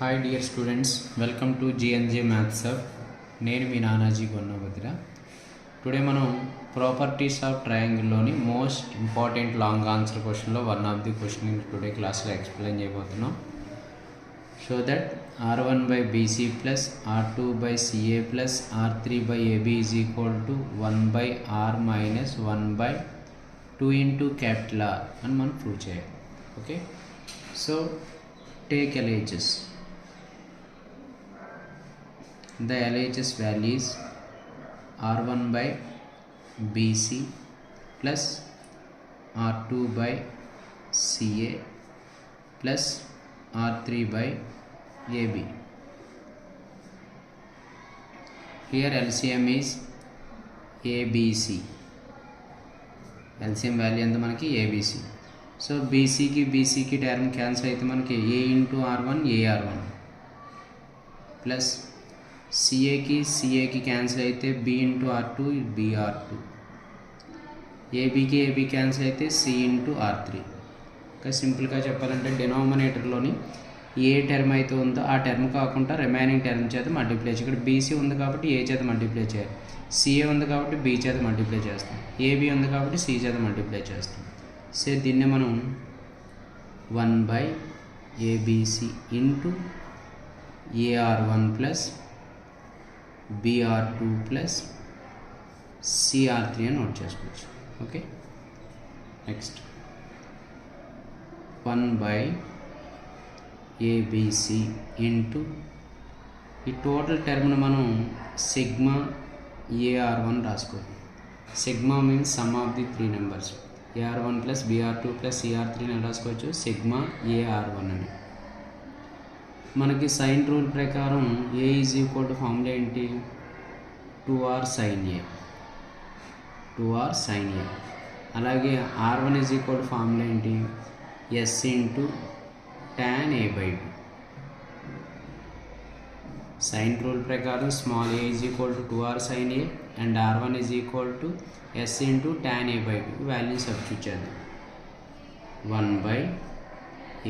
Hi dear students, welcome to GNJ Maths Hub. నేను మీ నానాజీ గొన్నవదిరా. టుడే మనం ప్రాపర్టీస్ ఆఫ్ ట్రయాంగిల్లోని మోస్ట్ ఇంపార్టెంట్ లాంగ్ ఆన్సర్ క్వశ్చన్లో one of the question today క్లాస్లో ఎక్స్ప్లెయిన్ చేయబోతున్నాం. So that R1 by BC plus R2 by CA plus R3 by AB is equal to 1 by R minus 1 by 2 into capital R అని మనం prove చేయాలి. Okay, so take LHS. The LHS value is R1 by BC plus R2 by CA plus R3 by AB. Here LCM is ABC. LCM value ఎంత మనకి ABC. So BCకి term cancel అయితే మనకి A into R1 AR1 plus సిఏకి cancel అయితే B into R2 BR2, AB cancel అయితే C into R3. ఇంకా సింపుల్గా చెప్పాలంటే డినామినేటర్లోని ఏ టర్మ్ అయితే ఉందో ఆ టర్మ్ కాకుండా రిమైనింగ్ టర్మ్ చేత మల్టిప్లై చేయాలి. ఇక్కడ BC ఉంది కాబట్టి A చేత మల్టిప్లై చేయాలి, CA ఉంది కాబట్టి B చేత మల్టిప్లై చేస్తాం, AB ఉంది కాబట్టి C చేత మల్టిప్లై చేస్తాం. సో దీన్ని మనం 1 by ABC into AR1 plus BR2 plus CR3 అని నోట్ చేసుకోవచ్చు. Okay, next 1 by ABC into ఈ టోటల్ టర్మ్ను మనం సిగ్మా AR1 రాసుకోవాలి. Sigma means sum of the three numbers. AR1 plus BR2 plus CR3 అని రాసుకోవచ్చు సిగ్మా AR1 అని. మనకి సైన్ రూల్ ప్రకారం A is equal to formula ఏంటి? 2R sin A. 2R sin A. అలాగే R1 is equal to formula ఏంటి? S into tan A/2. Sine rule ప్రకారం small a is equal to 2R sin A and R1 is equal to S into tan A/2. Value substitute చేద్దాం. 1 by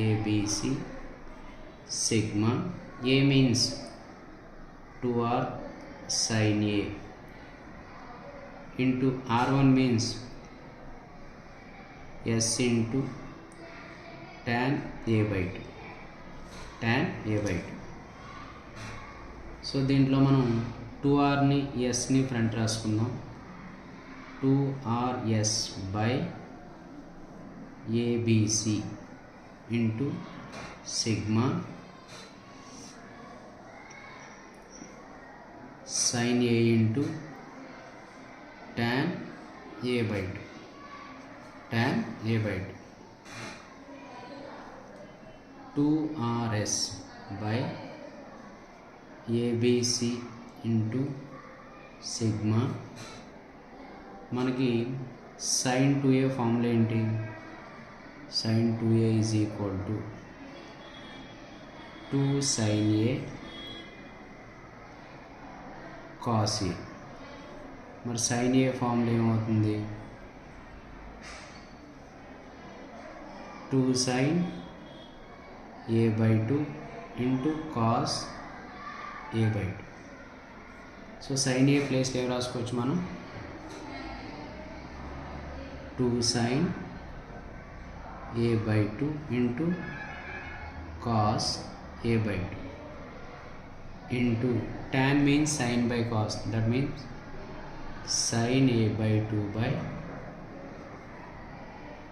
ABC sigma A means 2R sin A into R1 means S into tan A/2. tan A/2. So దీంట్లో మనం 2Rని Sని front రాసుకుందాం. 2RS by ABC into sigma sin A into tan A/2. tan A/2. 2RS by ABC into sigma మనకి sin 2A formula ఏంటి? sin 2A is equal to 2 sin A cos A. మరి sin A formula ఏమవుతుంది? 2 sin A/2 into cos A/2. So sin A ప్లేస్లో ఏం రాసుకోవచ్చు మనం? 2 sin A/2 into cos A/2 into tan means sin by cos, that means sin A/2 by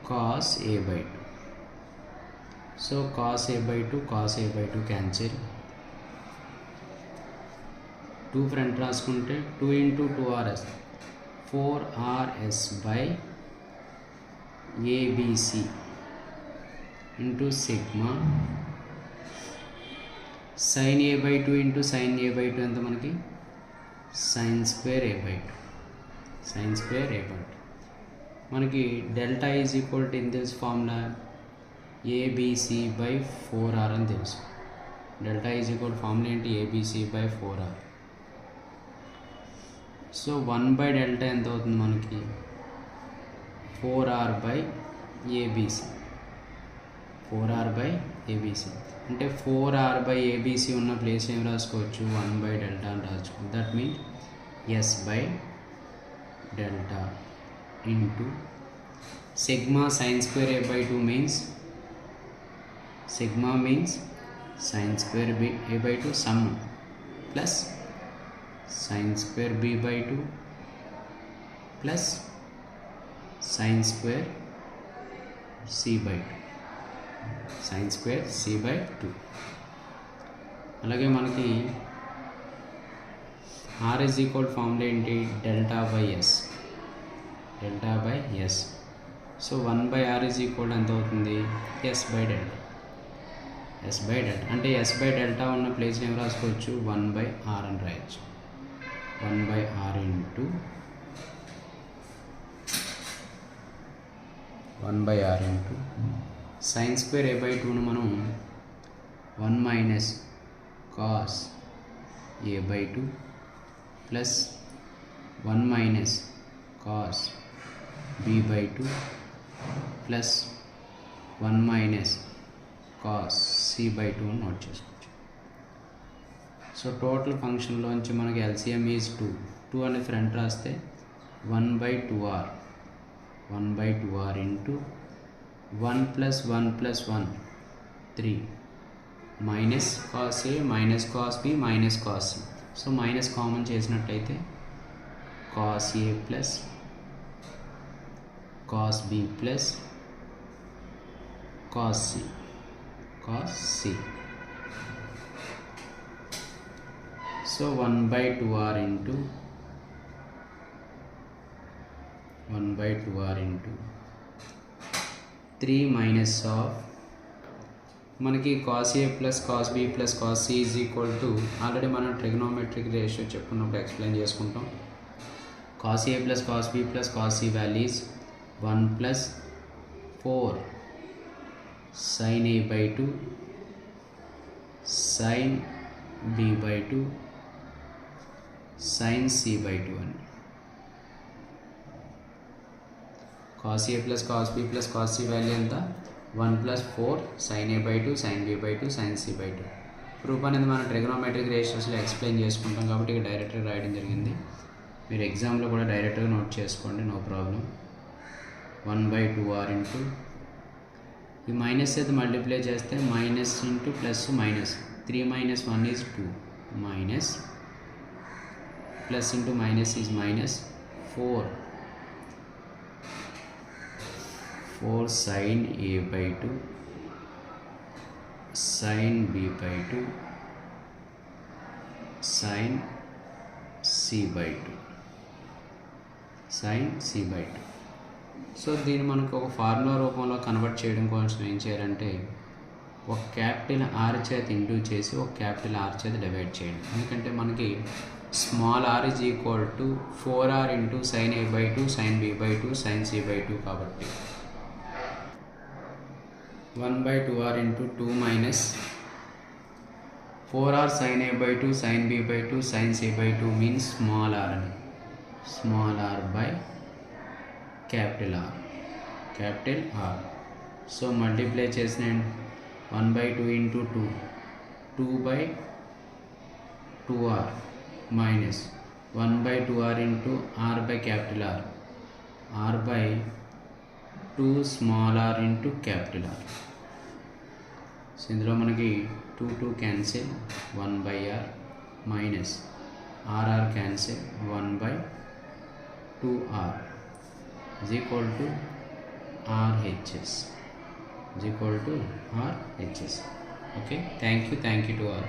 cos A/2. so cos A/2 cancel. 2 front రాసుకుంటే 2 into 2RS 4RS by ABC into sigma sin A/2 into sin A/2 ఎంత మనకి? sin square A/2. sin square A/2. మనకి delta is equal to ఏం తెలుసు formula? ABC by 4R అని తెలుసు. Delta is equal formula ఏంటి? ABC by 4R. So 1 by delta ఎంత అవుతుంది మనకి? 4R by ABC. 4r by ABC. అంటే 4r by ABC ఉన్న ప్లేస్ ఏం రాసుకోవచ్చు, 1 by delta అని రాసుకోవచ్చు. That mean S by delta into sigma sin square A by 2 means sigma means sin square A by 2 sum plus sin square B by 2 plus sin square C by 2 sin square C by 2. అలాగే మనకి R is equal formula ఏంటి, delta by S, delta by S. So 1 by R is equal ఎంత అవుతుంది, S by delta, S by delta. అంటే S by delta ఉన్న place ఏం రాసుకోవచ్చు, 1 by R అని రాయొచ్చు. 1 by R into 1 by R into sin square A by 2ను మనం 1 minus cos A by 2 plus 1 minus cos B by 2 plus 1 minus cos C by 2 అని note చేసుకోవచ్చు. So total ఫంక్షన్లోంచి మనకి LCM is 2. 2 అనే front రాస్తే 1 by 2r, 1 by 2r into 1 plus 1 plus 1 3 minus cos A minus cos B minus cos C. So minus common చేసినట్లయితే cos A plus cos B plus cos C, cos C. So 1 by 2r into 1 by 2r into 3 minus of మనకి cos A plus cos B plus cos C is equal to, already మనం trigonometric ratio చెప్పుకున్నప్పుడు explain చేసుకుంటాం. cos A plus cos B plus cos C values 1 plus 4 sin A by 2 sin B by 2 sin C by 2 అని. cos A plus cos B plus cos C value ఎంత, 1 plus 4 sin A by 2 sin B by 2 sin C by 2. Proof అనేది మనం trigonometric రేషియోస్లో explain చేసుకుంటాం కాబట్టి ఇక డైరెక్ట్గా రాయడం జరిగింది. మీరు ఎగ్జామ్లో కూడా డైరెక్ట్గా నోట్ చేసుకోండి, no problem. 1 by 2r into ఈ మైనస్ అయితే మల్టిప్లై చేస్తే minus into plus minus, 3 minus 1 is 2 minus plus into minus is minus 4 sin A by 2 sin B by 2 sin C by 2 sin C by 2. So దీన్ని మనకు ఒక formula రూపంలో convert చేయడం కోసం ఏం చేయాలంటే ఒక క్యాపిటల్ ఆర్ చేత ఇంటూ చేసి ఒక క్యాపిటల్ ఆర్ చేత డివైడ్ చేయండి. ఎందుకంటే మనకి small R is equal to 4r into sin A by 2 sin B by 2 sin C by 2 కాబట్టి 1 by 2r into 2 minus 4r sin A by 2 sin B by 2 sin C by 2 means small r అని, small r by capital R, capital R. So multiply చేసిన 1 by 2 into 2 2 by 2r minus 1 by 2r into r by capital R, r by 2 small r into capital R. So ఇందులో మనకి 2 cancel 1 by r minus r cancel 1 by 2r is equal to RHS, is equal to RHS. Okay, thank you to all.